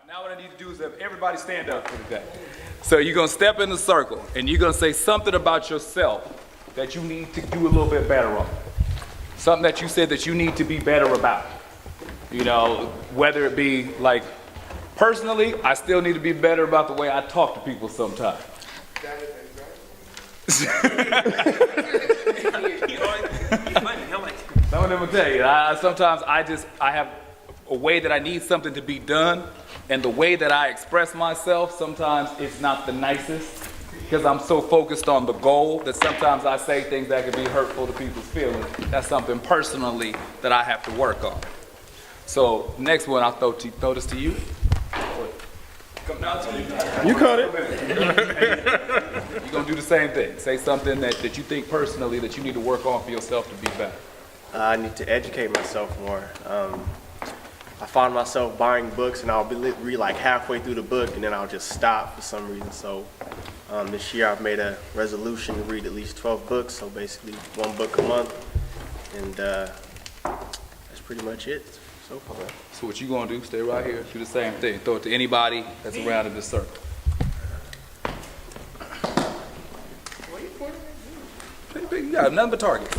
Now what I need to do is have everybody stand up for the day. So you're going to step in the circle, and you're going to say something about yourself that you need to do a little bit better on. Something that you said that you need to be better about. You know, whether it be like, personally, I still need to be better about the way I talk to people sometimes. Some of them will tell you, sometimes I have a way that I need something to be done, and the way that I express myself, sometimes it's not the nicest, because I'm so focused on the goal that sometimes I say things that can be hurtful to people's feelings. That's something personally that I have to work on. So next one, I'll throw this to you. Come down to you. You caught it. You're going to do the same thing. Say something that you think personally that you need to work on for yourself to be better. I need to educate myself more. I find myself buying books and I'll read like halfway through the book and then I'll just stop for some reason. So this year I've made a resolution to read at least 12 books, so basically 1 book a month, and that's pretty much it so far. So what you going to do, stay right here, do the same thing. Throw it to anybody that's around in this circle. You got nothing but target.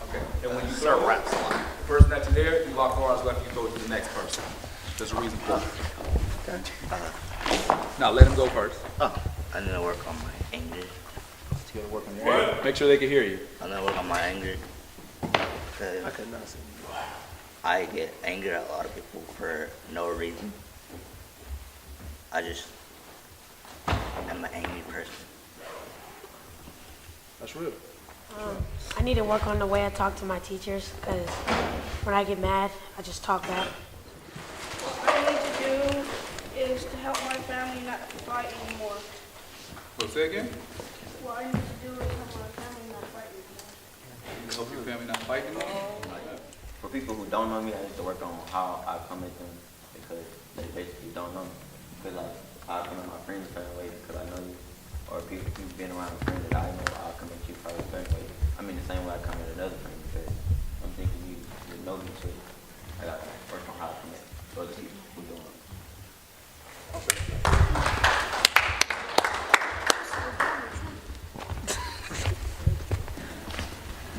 Okay. And when you start raps, the person that's there, you lock arms left, you throw it to the next person. There's a reason for it. Okay. Now let him go first. Oh, I need to work on my anger. You gotta work on your anger. Make sure they can hear you. I need to work on my anger. I could not see. I get angry at a lot of people for no reason. I just am an angry person. That's real. I need to work on the way I talk to my teachers, because when I get mad, I just talk back. What I need to do is to help my family not fight anymore. What, say again? What I need to do is help my family not fight anymore. Help your family not fight anymore? For people who don't know me, I need to work on how I come at them, because they basically don't know me. Because like, I come at my friends a certain way because I know you, or people who've been around a friend that I know, I'll come at you probably a certain way. I mean the same way I come at another friend, because I'm thinking you know me, so I gotta work on how I come at other people who don't know me.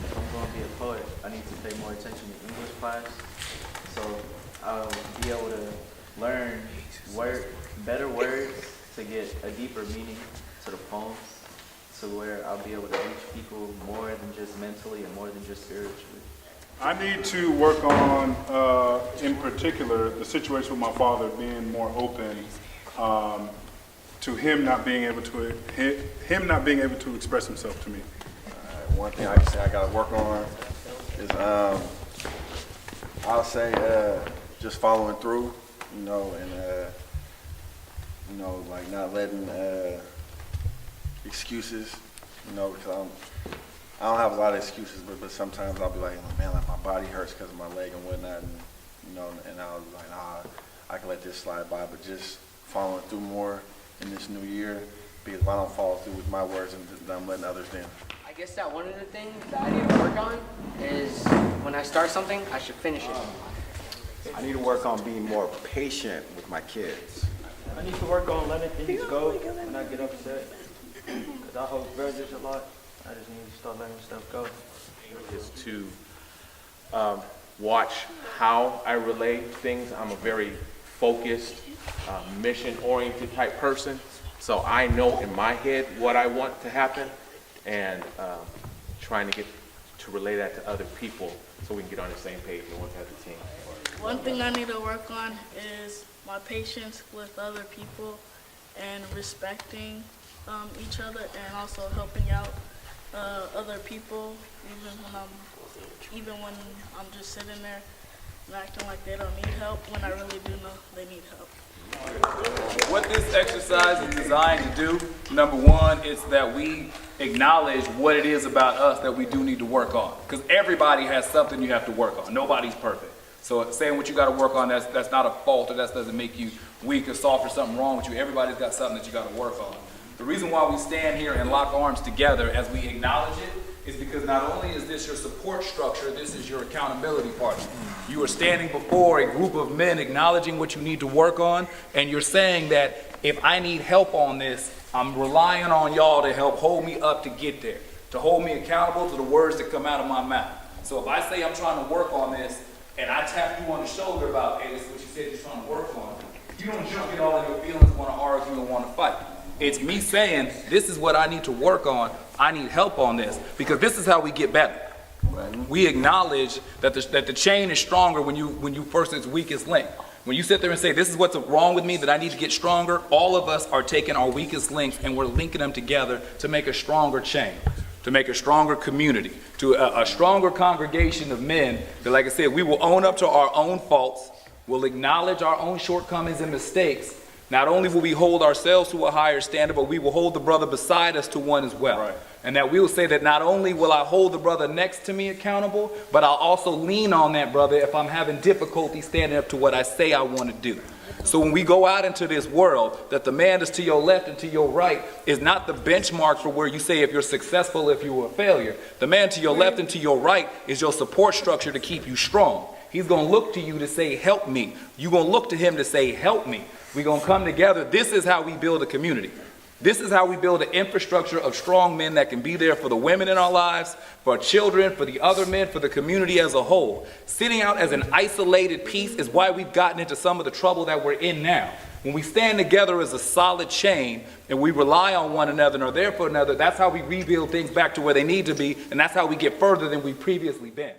If I'm going to be a poet, I need to pay more attention to English class, so I'll be able to learn better words to get a deeper meaning to the poems, to where I'll be able to reach people more than just mentally and more than just spiritually. I need to work on, in particular, the situation with my father being more open to him not being able to express himself to me. One thing I can say I got to work on is, I'll say, just following through, you know, and like not letting excuses, you know, because I don't have a lot of excuses, but sometimes I'll be like, man, like my body hurts because of my leg and whatnot, and you know, and I'll be like, I can let this slide by, but just following through more in this new year, because if I don't follow through with my words, then I'm letting others down. I guess that one of the things that I need to work on is when I start something, I should finish it. I need to work on being more patient with my kids. I need to work on letting things go when I get upset, because I hold grudges a lot. I just need to start letting stuff go. Is to watch how I relay things. I'm a very focused, mission-oriented type person, so I know in my head what I want to happen, and trying to get to relay that to other people so we can get on the same page and work as a team. One thing I need to work on is my patience with other people and respecting each other, and also helping out other people, even when I'm just sitting there and acting like they don't need help, when I really do know they need help. What this exercise is designed to do, number one, is that we acknowledge what it is about us that we do need to work on. Because everybody has something you have to work on. Nobody's perfect. So saying what you got to work on, that's not a fault, or that doesn't make you weak or soft or something wrong with you. Everybody's got something that you got to work on. The reason why we stand here and lock arms together as we acknowledge it is because not only is this your support structure, this is your accountability partner. You are standing before a group of men acknowledging what you need to work on, and you're saying that if I need help on this, I'm relying on y'all to help hold me up to get there, to hold me accountable to the words that come out of my mouth. So if I say I'm trying to work on this, and I tap you on the shoulder about, hey, this is what you said you're trying to work on, you don't jump in all in your feelings, want to argue, and want to fight. It's me saying, this is what I need to work on. I need help on this, because this is how we get better. We acknowledge that the chain is stronger when you first its weakest link. When you sit there and say, this is what's wrong with me, that I need to get stronger, all of us are taking our weakest links and we're linking them together to make a stronger chain, to make a stronger community, to a stronger congregation of men that, like I said, we will own up to our own faults, we'll acknowledge our own shortcomings and mistakes. Not only will we hold ourselves to a higher standard, but we will hold the brother beside us to one as well. Right. And that we will say that not only will I hold the brother next to me accountable, but I'll also lean on that brother if I'm having difficulty standing up to what I say I want to do. So when we go out into this world, that the man that's to your left and to your right is not the benchmark for where you say if you're successful, if you're a failure. The man to your left and to your right is your support structure to keep you strong. He's going to look to you to say, help me. You're going to look to him to say, help me. We're going to come together. This is how we build a community. This is how we build an infrastructure of strong men that can be there for the women in our lives, for our children, for the other men, for the community as a whole. Sitting out as an isolated piece is why we've gotten into some of the trouble that we're in now. When we stand together as a solid chain and we rely on one another and are there for another, that's how we rebuild things back to where they need to be, and that's how we get further than we've previously been.